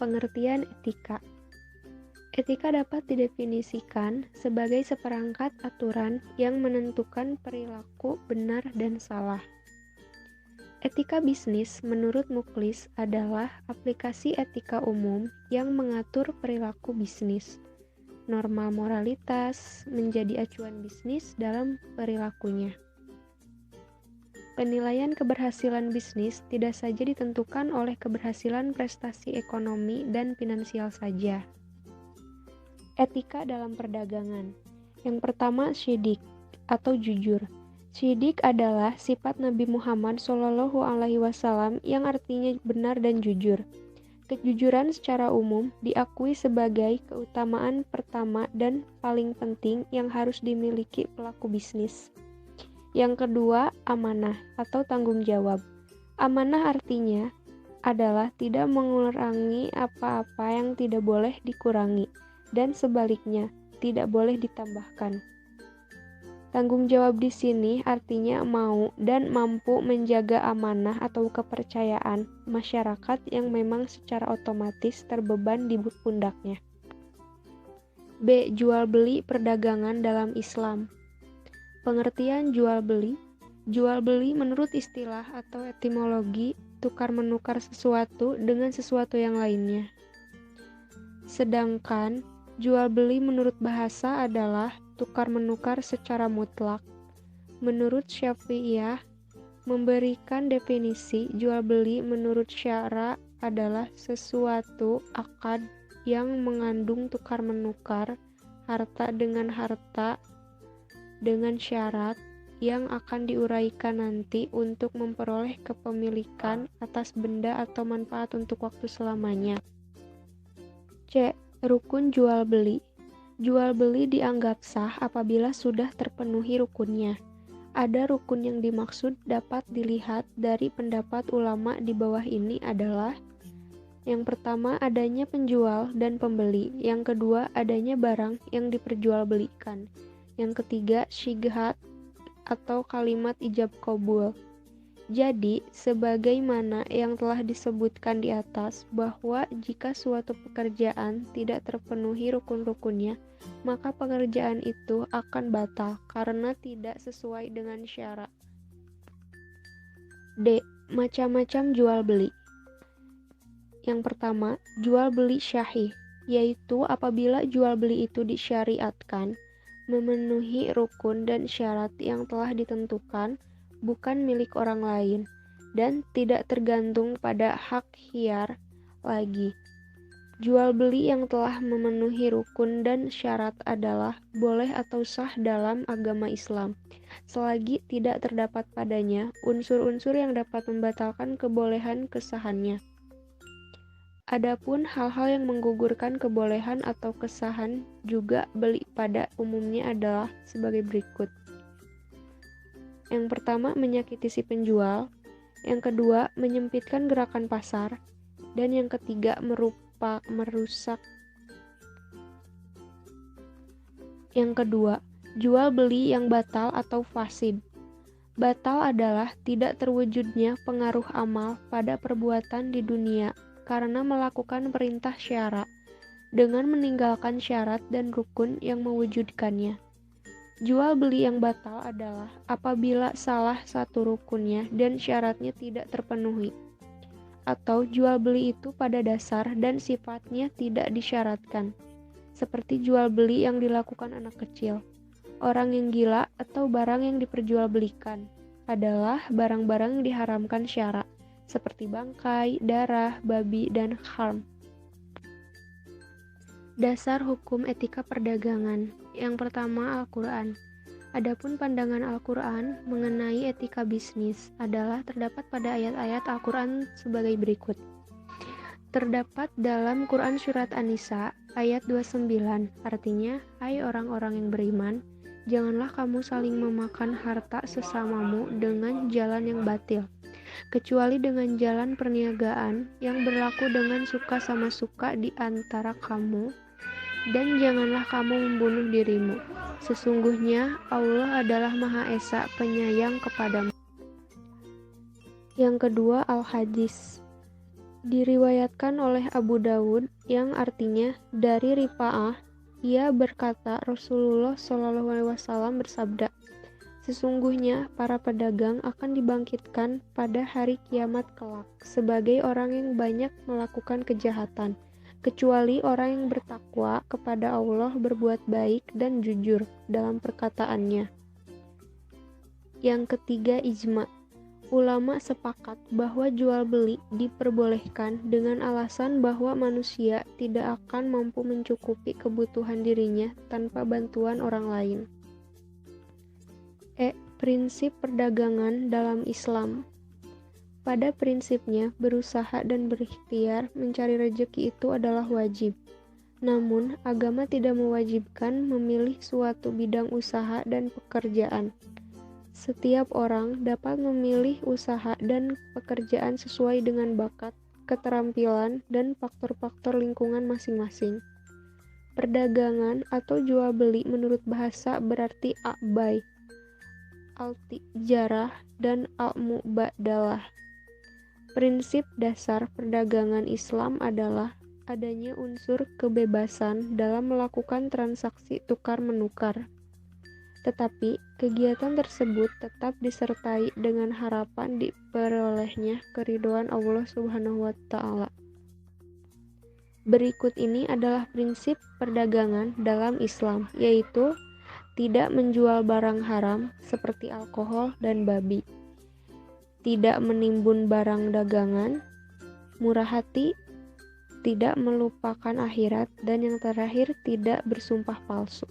Pengertian etika. Etika dapat didefinisikan sebagai seperangkat aturan yang menentukan perilaku benar dan salah. Etika bisnis menurut Muklis adalah aplikasi etika umum yang mengatur perilaku bisnis. Norma moralitas menjadi acuan bisnis dalam perilakunya. Penilaian keberhasilan bisnis tidak saja ditentukan oleh keberhasilan prestasi ekonomi dan finansial saja. Etika dalam perdagangan. Yang pertama, syidik atau jujur. Syidik adalah sifat Nabi Muhammad SAW yang artinya benar dan jujur. Kejujuran secara umum diakui sebagai keutamaan pertama dan paling penting yang harus dimiliki pelaku bisnis. Yang kedua, amanah atau tanggung jawab. Amanah artinya adalah tidak mengurangi apa-apa yang tidak boleh dikurangi, dan sebaliknya, tidak boleh ditambahkan. Tanggung jawab di sini artinya mau dan mampu menjaga amanah atau kepercayaan masyarakat yang memang secara otomatis terbeban di pundaknya. B. Jual beli perdagangan dalam Islam. Pengertian jual beli. Jual beli menurut istilah atau etimologi tukar-menukar sesuatu dengan sesuatu yang lainnya. Sedangkan jual beli menurut bahasa adalah tukar-menukar secara mutlak. Menurut Syafi'iyah, memberikan definisi jual beli menurut syara adalah sesuatu akad yang mengandung tukar-menukar harta dengan syarat yang akan diuraikan nanti untuk memperoleh kepemilikan atas benda atau manfaat untuk waktu selamanya. C. Rukun jual beli. Jual beli dianggap sah apabila sudah terpenuhi rukunnya. Ada rukun yang dimaksud dapat dilihat dari pendapat ulama di bawah ini adalah: yang pertama, adanya penjual dan pembeli. Yang kedua, adanya barang yang diperjualbelikan. Yang ketiga, syighat atau kalimat ijab qabul. Jadi, sebagaimana yang telah disebutkan di atas, bahwa jika suatu pekerjaan tidak terpenuhi rukun-rukunnya, maka pekerjaan itu akan batal karena tidak sesuai dengan syarat. D. Macam-macam jual beli. Yang pertama, jual beli syahih, yaitu apabila jual beli itu disyariatkan, memenuhi rukun dan syarat yang telah ditentukan, bukan milik orang lain, dan tidak tergantung pada hak khiyar lagi. Jual beli yang telah memenuhi rukun dan syarat adalah boleh atau sah dalam agama Islam, selagi tidak terdapat padanya unsur-unsur yang dapat membatalkan kebolehan kesahannya. Adapun hal-hal yang menggugurkan kebolehan atau kesahan juga beli pada umumnya adalah sebagai berikut. Yang pertama, menyakiti si penjual. Yang kedua, menyempitkan gerakan pasar. Dan yang ketiga, merusak. Yang kedua, jual beli yang batal atau fasid. Batal adalah tidak terwujudnya pengaruh amal pada perbuatan di dunia karena melakukan perintah syara dengan meninggalkan syarat dan rukun yang mewujudkannya. Jual beli yang batal adalah apabila salah satu rukunnya dan syaratnya tidak terpenuhi, atau jual beli itu pada dasar dan sifatnya tidak disyaratkan, seperti jual beli yang dilakukan anak kecil, orang yang gila, atau barang yang diperjualbelikan adalah barang-barang yang diharamkan syara, seperti bangkai, darah, babi, dan kharm. Dasar hukum etika perdagangan. Yang pertama, Al-Quran. Adapun pandangan Al-Quran mengenai etika bisnis adalah terdapat pada ayat-ayat Al-Quran sebagai berikut. Terdapat dalam Quran Surat An-Nisa ayat 29, artinya, hai orang-orang yang beriman, janganlah kamu saling memakan harta sesamamu dengan jalan yang batil, kecuali dengan jalan perniagaan yang berlaku dengan suka sama suka di antara kamu, dan janganlah kamu membunuh dirimu. Sesungguhnya Allah adalah Maha Esa penyayang kepadamu. Yang kedua, Al-Hadis. Diriwayatkan oleh Abu Dawud yang artinya dari Rifa'ah, ia berkata Rasulullah SAW bersabda, sesungguhnya para pedagang akan dibangkitkan pada hari kiamat kelak sebagai orang yang banyak melakukan kejahatan, kecuali orang yang bertakwa kepada Allah, berbuat baik dan jujur dalam perkataannya. Yang ketiga, ijma. Ulama sepakat bahwa jual beli diperbolehkan dengan alasan bahwa manusia tidak akan mampu mencukupi kebutuhan dirinya tanpa bantuan orang lain. Prinsip perdagangan dalam Islam. Pada prinsipnya, berusaha dan berikhtiar mencari rezeki itu adalah wajib. Namun, agama tidak mewajibkan memilih suatu bidang usaha dan pekerjaan. Setiap orang dapat memilih usaha dan pekerjaan sesuai dengan bakat, keterampilan, dan faktor-faktor lingkungan masing-masing. Perdagangan atau jual beli menurut bahasa berarti a'bai, al-tijarah, dan al-mubadalah. Prinsip dasar perdagangan Islam adalah adanya unsur kebebasan dalam melakukan transaksi tukar-menukar. Tetapi, kegiatan tersebut tetap disertai dengan harapan diperolehnya keridhaan Allah Subhanahu wa Ta'ala. Berikut ini adalah prinsip perdagangan dalam Islam, yaitu tidak menjual barang haram seperti alkohol dan babi, tidak menimbun barang dagangan, murah hati, tidak melupakan akhirat, dan yang terakhir tidak bersumpah palsu.